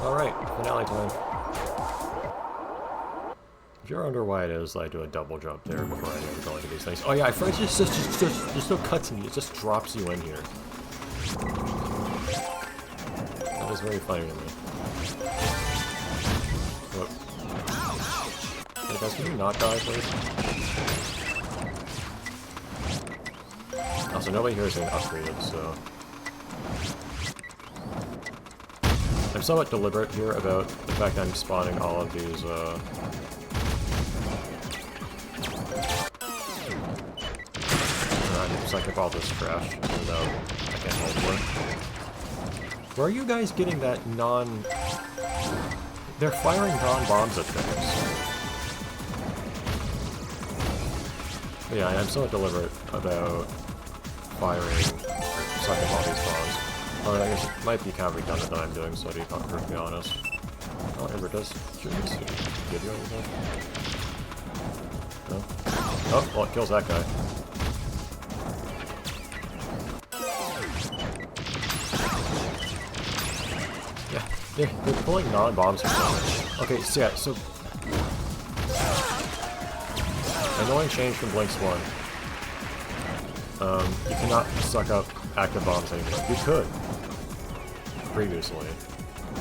Alright, finale time. If you're wondering why it is that I do a double jump there before I ever go into these things. Oh yeah, I forgot there's no cutscene, it just drops you in here. That is very funny to me. Whoop. Hey guys, can you not die, please? Also, nobody here is getting upgraded, so... I'm somewhat deliberate here about the fact that I'm spawning all of these, I'm sucking up all this trash, even though I can't hold it. Where are you guys getting that non... They're firing non-bombs at things. But yeah, I'm somewhat deliberate about firing, or sucking up all these bombs. Oh, I guess it might be kind of redundant that I'm doing so, to be perfectly honest. Oh, Ember does shoot me to give you anything? No? Oh, well, it kills that guy. Yeah, they're pulling non-bombs for damage. Okay, so yeah, so... Annoying change from BLiNX 1. You cannot suck up active bombs anymore. You could. Previously.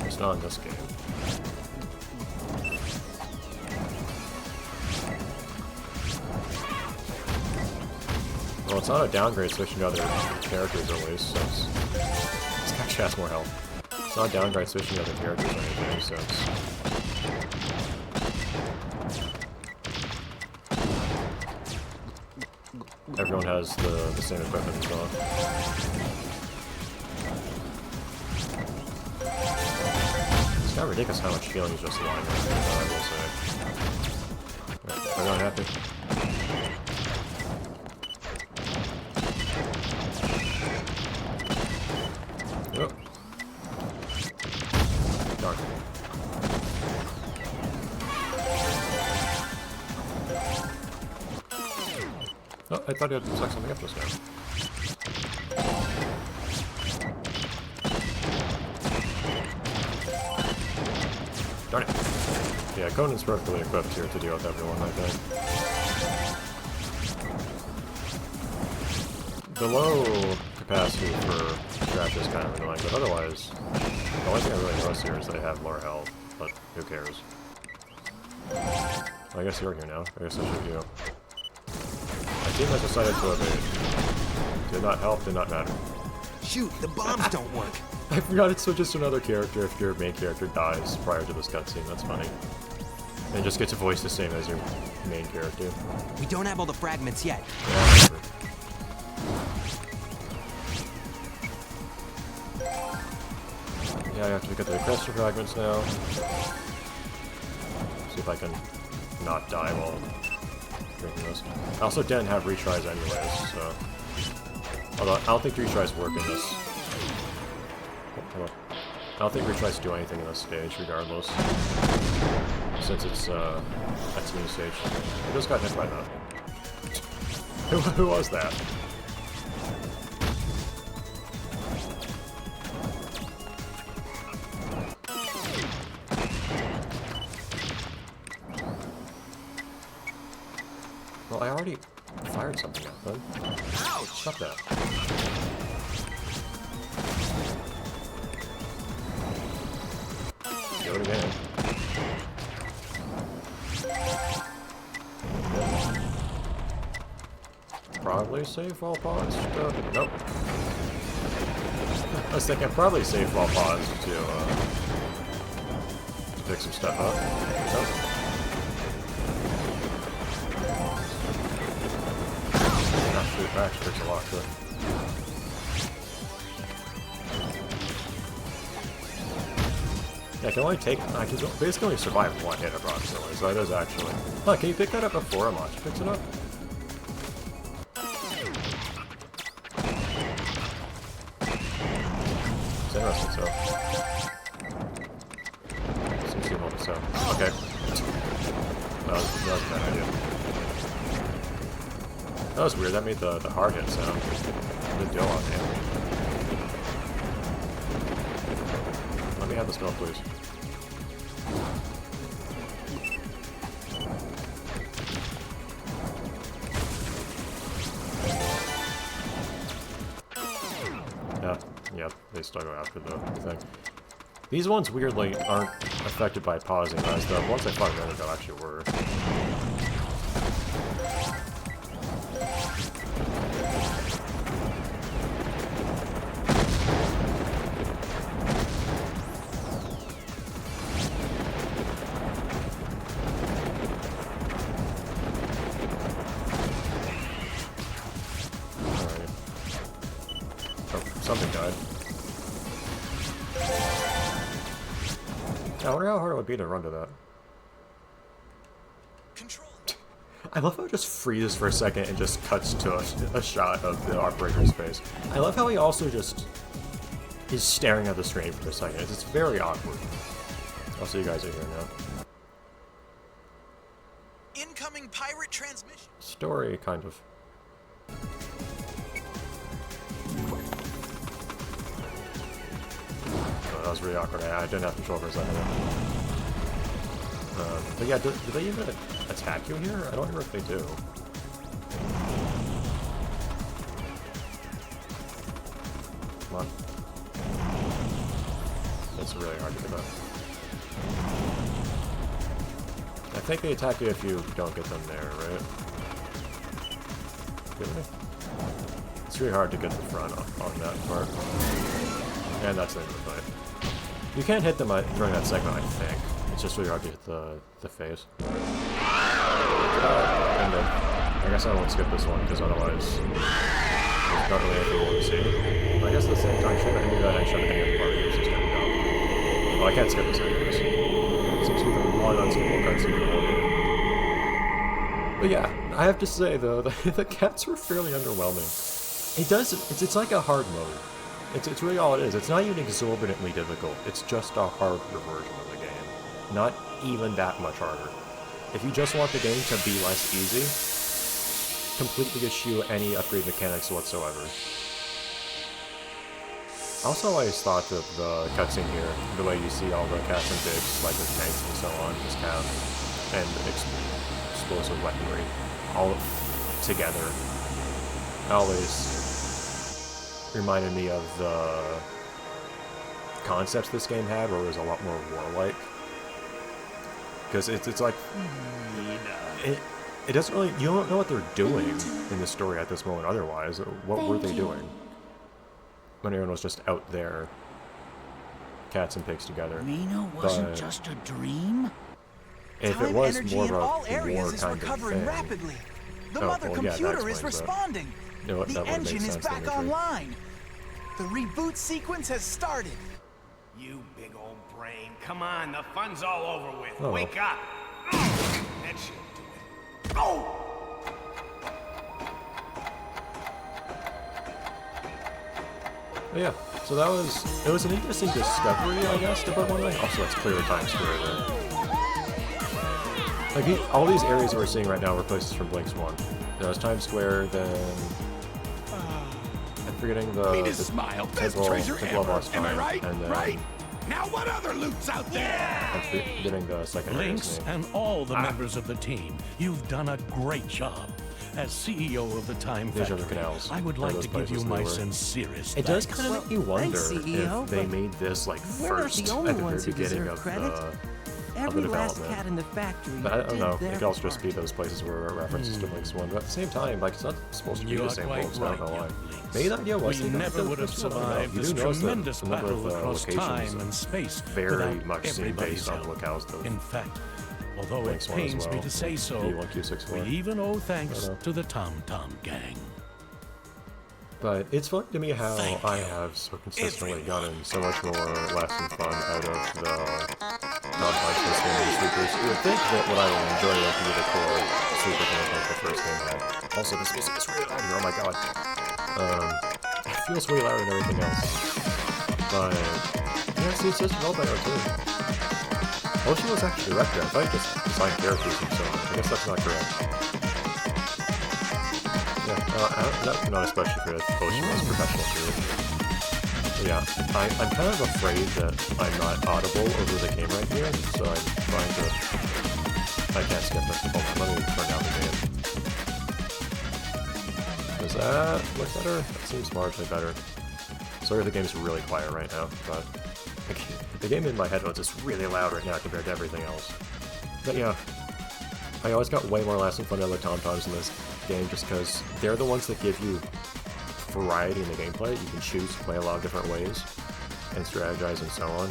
It's not in this game. Well, it's not a downgrade switching to other characters at least, since... This actually has more health. It's not a downgrade switching to other characters or anything, since... Everyone has the same equipment as well. It's kind of ridiculous how much healing is just lying right there, I will say. Right, everyone happy? Yep. Darn. Oh, I thought he had sucked something up this guy. Darn it. Yeah, Conan's perfectly equipped here to deal with everyone, I think. The low capacity for trash is kind of annoying, but otherwise, the only thing I really notice here is they have more health, but who cares? I guess you're here now. I guess I should do. My team has decided to evade. Did not help, did not matter. Shoot, the bombs don't work. I forgot it switches to another character if your main character dies prior to this cutscene. That's funny. And just gets a voice the same as your main character. We don't have all the fragments yet. Yeah, yeah, I have to get the crystal fragments now. See if I can not die while drinking this. I also didn't have retries anyways, so... Although, I don't think retries work in this. I don't think retries do anything in this stage, regardless. Since it's, a team stage. I just got hit by that. Who was that? Well, I already fired something at them. Ouch! Stop that. Do it again. Probably safe while paused. Nope. I was thinking probably safe while paused to pick some stuff up. Nope. Actually, it takes a lot to... Yeah, I can only take... I can basically only survive one hit approximately, so that is actually... Huh, can you pick that up before Amachi picks it up? It's interesting, so... Seems to hold this out. Okay. That was a bad idea. That was weird, that made the hard hit sound. Good deal on damage. Let me have the spell, please. Yeah, they still go after the thing. These ones, weirdly, aren't affected by pausing, guys. The ones I fought a minute ago actually were. Something died. I wonder how hard it would be to run to that. Control. I love how it just freezes for a second and just cuts to a shot of the operator's face. I love how he also just is staring at the screen for a second. It's very awkward. Also, you guys are here now. Incoming pirate transmission. Story, kind of. That was really awkward. I didn't have control for a second. But yeah, do they even attack you here? I don't remember if they do. Come on. It's really hard to get that. I think they attack you if you don't get them there, right? Didn't they? It's really hard to get the front on that part. And that's the end of the fight. You can't hit them during that segment, I think. It's just really hard to hit the face. And I guess I won't skip this one, because otherwise there's not really anything more to see. I guess at the same time, should I do that, I should have any other part of this, it's gonna be dumb. Well, I can't skip this anyways. It's either one unskippable cutscene or one. But yeah, I have to say though, the cats were fairly underwhelming. It's like a hard mode. It's really all it is. It's not even exorbitantly difficult. It's just a harder version of the game. Not even that much harder. If you just want the game to be less easy, completely eschew any upgrade mechanics whatsoever. Also, I always thought that the cutscene here, the way you see all the cats and pigs, like with tanks and so on, just have, and explosive weaponry, all together, always reminded me of the concepts this game had, where it was a lot more warlike. Because it's like it doesn't really, you don't know what they're doing in the story at this moment. Otherwise, what were they doing when everyone was just out there, cats and pigs together? Reno wasn't just a dream. If it was more of a all war areas is kind of recovering thing, rapidly. The Oh, mother well, yeah, that computer is explains that. responding. You know what, The that would've made engine is sense, back wouldn't it? online. The reboot sequence has started. You big old brain. Come on, the fun's all over with. Oh. Wake up. That should do it. Oh! But yeah, so it was an interesting discovery, I guess, to put one way. Also, it's clearly Times Square there. Like, all these areas that we're seeing right now were places from BLiNX 1. There was Times Square, then I'm forgetting the smile, best temple, treasure the ever. Lost Am I Time, right? and then Right? Now what other loot's out there? I'm forgetting the second area's BLiNX name. and all the members of the team, you've done a great job. As CEO of the Time These are the Factory, canals. I would They're like those to give you places my they were. sincerest It does thanks. kind of make you wonder thanks, CEO, if they but made this like we're not first the only at the very ones who beginning deserve of credit. the Every last development. cat in the factory But I don't did know, their it could also just part. be those places where references to BLiNX 1, but at the same time, like, it's not supposed to be You the are same quite folks, I don't know right, why. young BLiNX. Maybe the idea was We they got never the would have first one, I don't know. survived You this do notice that tremendous a number battle of, across locations time and space very without much seem everybody's based on help. locales of In fact, although it BLiNX 1 as pains me well, to say so, B1Q64. we even owe thanks know. to the Tom Tom Gang. But it's funny to me how I have so consistently gotten so much more lasting fun out of the non-licensed game and sweepers. You would think that what I would enjoy would be the core sweeper game like the first game had. Also, this music is really loud here, oh my god. It feels way louder than everything else. But, yeah, see, it's just developed by R2. Ocean was actually directed. I thought he just designed characters himself. I guess that's not correct. Yeah, not especially for this. Ocean was professional too. Yeah, I'm kind of afraid that I'm not audible over the game right here, so I'm trying to... I can't skip it. Hold on, let me turn down the game. Does that look better? That seems marginally better. Sorry, the game's really quiet right now, but... The game in my headphones is really loud right now compared to everything else. But yeah, I always got way more lasting fun out of the Tom-Toms in this game just because they're the ones that give you variety in the gameplay. You can choose to play a lot of different ways and strategize and so on,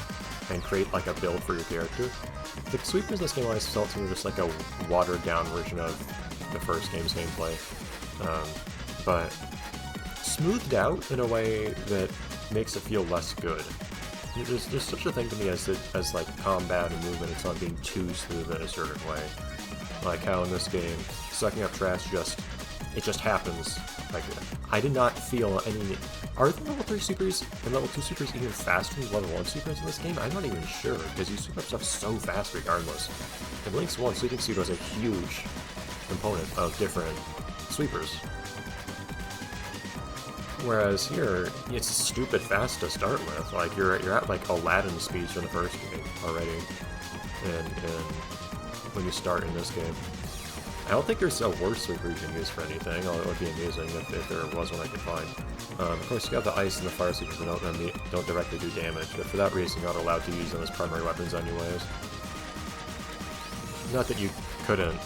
and create like a build for your character. The sweepers in this game always felt to me just like a watered down version of the first game's gameplay, but smoothed out in a way that makes it feel less good. There's such a thing to me as like combat and movement. It's not being too smooth in a certain way. Like how in this game, sucking up trash just happens. Like I did not feel any. Are the level 3 supers and level 2 supers even faster than level 1 supers in this game? I'm not even sure because you sweep up stuff so fast regardless. In BLiNX 1, sweeping super is a huge component of different sweepers. Whereas here, it's stupid fast to start with. Like you're at like Aladdin speeds from the first game already, and when you start in this game, I don't think there's a worse sweeper you can use for anything. Although it would be amazing if there was one I could find. Of course, you have the ice and the fire sweepers that don't directly do damage, but for that reason, you're not allowed to use them as primary weapons anyways. Not that you couldn't,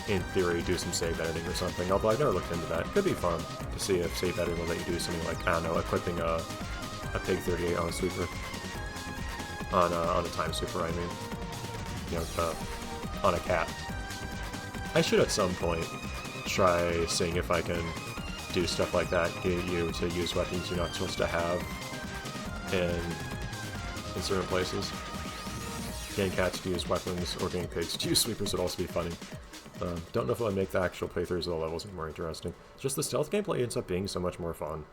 in theory, do some save editing or something, although I've never looked into that. It could be fun to see if save editing will let you do something like, I don't know, equipping a Pig 38 on a sweeper. On a time sweeper, I mean. You know, on a cat. I should at some point try seeing if I can do stuff like that, get you to use weapons you're not supposed to have in certain places. Getting cats to use weapons or getting pigs to use sweepers would also be funny. Don't know if it'll make the actual playthroughs of the levels any more interesting. It's just the stealth gameplay ends up being so much more fun.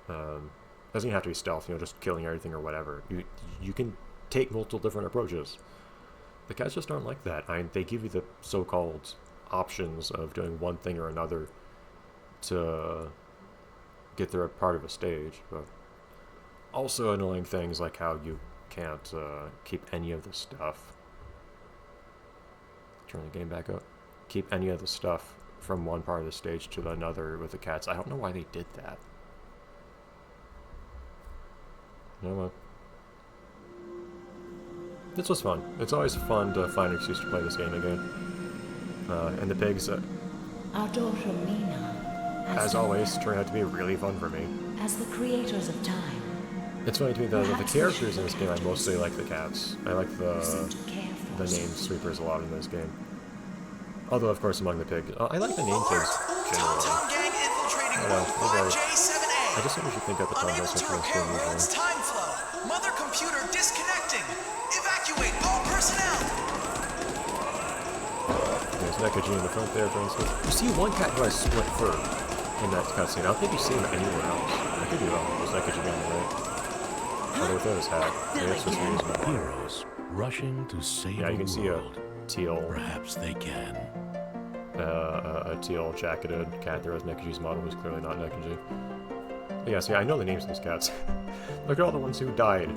Doesn't even have to be stealth, you know, just killing everything or whatever. You can take multiple different approaches. The cats just aren't like that. They give you the so-called options of doing one thing or another to get their part of a stage, but also annoying things like how you can't keep any of the stuff. Turn the game back up. Keep any of the stuff from one part of the stage to another with the cats. I don't know why they did that. You know what? This was fun. It's always fun to find an excuse to play this game again. And the pigs, Our daughter Mina, as always, turned out to be really fun for me. as the creators of time, It's funny to me that the characters in this game, I mostly like the cats. I like the seem to care for us. named sweepers a lot in this game. Although, of course, among the pigs, I like the name pigs generally. Tom gang infiltrating I know, room they're very- 5J7A. I just think we should think at the time Unable most to influence repair game world's usually. time flow. Mother computer disconnecting. Evacuate all personnel. There's Nekaji in the front there, for instance. You see one cat who has split fur in that cutscene. I don't think you see him anywhere else. I could be wrong. There's Nekaji on the right. Or without his hat. Maybe it's just amusement. Heroes rushing to save Yeah, you can the see a world. teal, Perhaps they can. a teal jacketed cat there with Nekaji's model, who's clearly not Nekaji. But yeah, see, I know the names of these cats. Look at all the ones who died.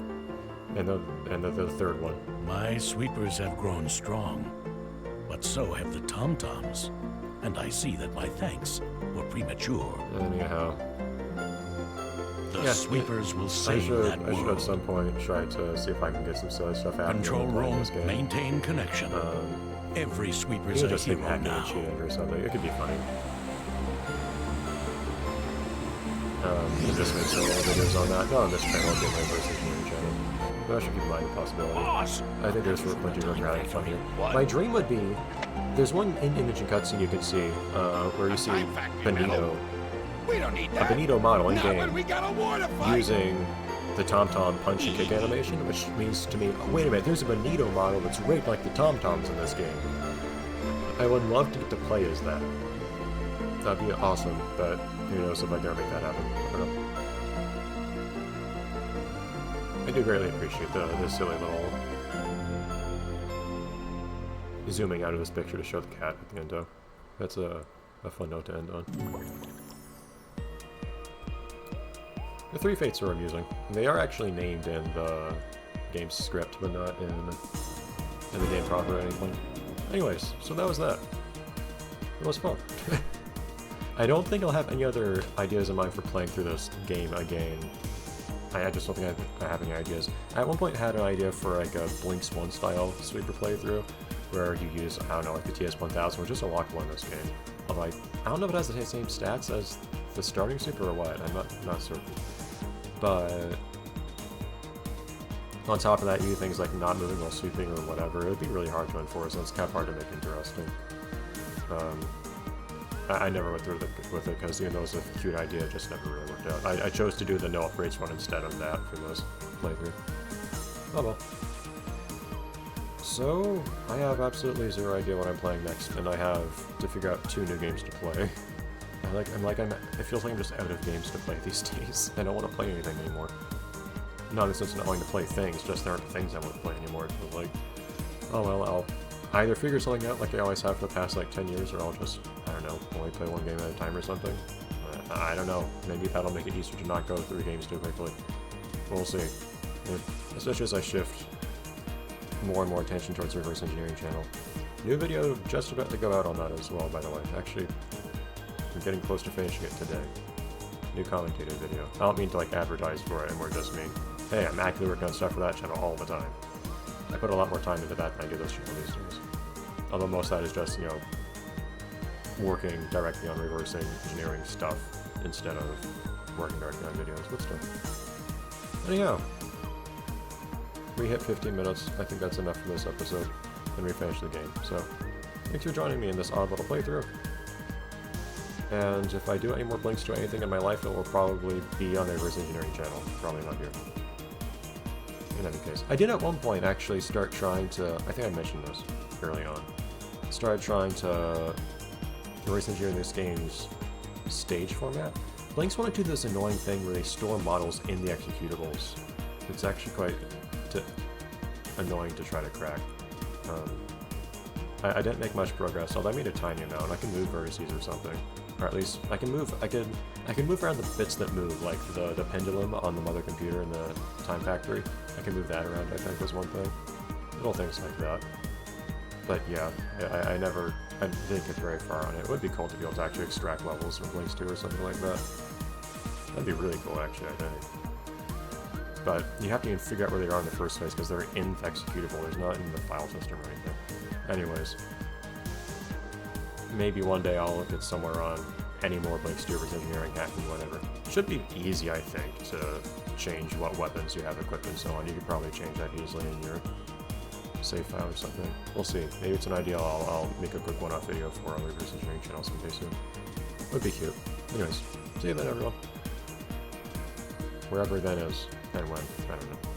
And the third one. My sweepers have grown strong, but so have the Tom-Toms. And I see that my thanks were premature. Anyhow, The yeah, sweepers will I save should that at world. some point try to see if I can get some silly stuff happening Control while playing room, this game. maintain connection. Every You sweeper's can a just hit hero hacking and now. cheating or something. It could be funny. You just make some little videos on that. Not on this channel, it'll be my versus new channel. But I should keep in mind the possibility. Boss! I think there's plenty of room having fun here. My dream would be, there's one image and cutscene you can see, where you see Benito, We don't need a that. Benito model in Not when game, we got a war to fight. using the Tom-Tom punch and kick animation, which means to me, oh, wait a minute, there's a Benito model that's rigged like the Tom-Toms in this game. I would love to get to play as that. That'd be awesome, but who knows if I can ever make that happen. I don't know. I do greatly appreciate the silly little zooming out of this picture to show the cat at the end, though. That's a fun note to end on. The 3 fates are amusing. They are actually named in the game's script, but not in the game proper or anything. Anyways, so that was that. It was fun. I don't think I'll have any other ideas in mind for playing through this game again. I just don't think I have any ideas. I at one point had an idea for like a BLiNX 1 style sweeper playthrough, where you use, I don't know, like the TS-1000, which is a lockable in this game. Although I don't know if it has the same stats as the starting sweeper or what, I'm not certain. But on top of that, you do things like not moving while sweeping or whatever. It would be really hard to enforce, and it's kind of hard to make interesting. I never went through with it because even though it was a cute idea, it just never really worked out. I chose to do the no upgrades one instead of that for this playthrough. Oh well. So, I have absolutely zero idea what I'm playing next, and I have to figure out 2 new games to play. it feels like I'm just out of games to play these days. I don't want to play anything anymore. Not in the sense of not wanting to play things, just there aren't things I want to play anymore. It feels like, oh well, I'll either figure something out like I always have for the past like 10 years, or I'll just, I don't know, only play 1 game at a time or something. I don't know. Maybe that'll make it easier to not go 3 games too quickly. We'll see. Especially as I shift more and more attention towards the reverse engineering channel. New video just about to go out on that as well, by the way. Actually, I'm getting close to finishing it today. New commentator video. I don't mean to like advertise for it, and more just mean, hey, I'm actively working on stuff for that channel all the time. I put a lot more time into that than I do this channel these days. Although most of that is just, you know, working directly on reverse engineering stuff instead of working directly on videos, but still. Anyhow, we hit 15 minutes. I think that's enough for this episode, and we finished the game. So, thanks for joining me in this odd little playthrough. And if I do any more BLiNX to anything in my life, it will probably be on the reverse engineering channel. Probably not here. In any case, I did at one point actually start trying to, I think I mentioned this early on, started trying to reverse engineer this game's stage format. BLiNX want to do this annoying thing where they store models in the executables. It's actually quite annoying to try to crack. I didn't make much progress, although I made a tiny amount. I can move vertices or something. Or at least, I can move around the bits that move, like the pendulum on the mother computer in the Time Factory. I can move that around, I think, was one thing. Little things like that. But yeah, I didn't get very far on it. It would be cool to be able to actually extract levels from BLiNX 2 or something like that. That'd be really cool, actually, I think. But you have to even figure out where they are in the first place, because they're in the executable, there's not in the file system or anything. Anyways, maybe one day I'll look at somewhere on any more BLiNX 2 reverse engineering, hacking, whatever. Should be easy, I think, to change what weapons you have equipped and so on. You could probably change that easily in your save file or something. We'll see. Maybe it's an idea I'll make a quick one-off video for on the reverse engineering channel someday soon. Would be cute. Anyways, see you then, everyone. Wherever then is, and when, I don't know.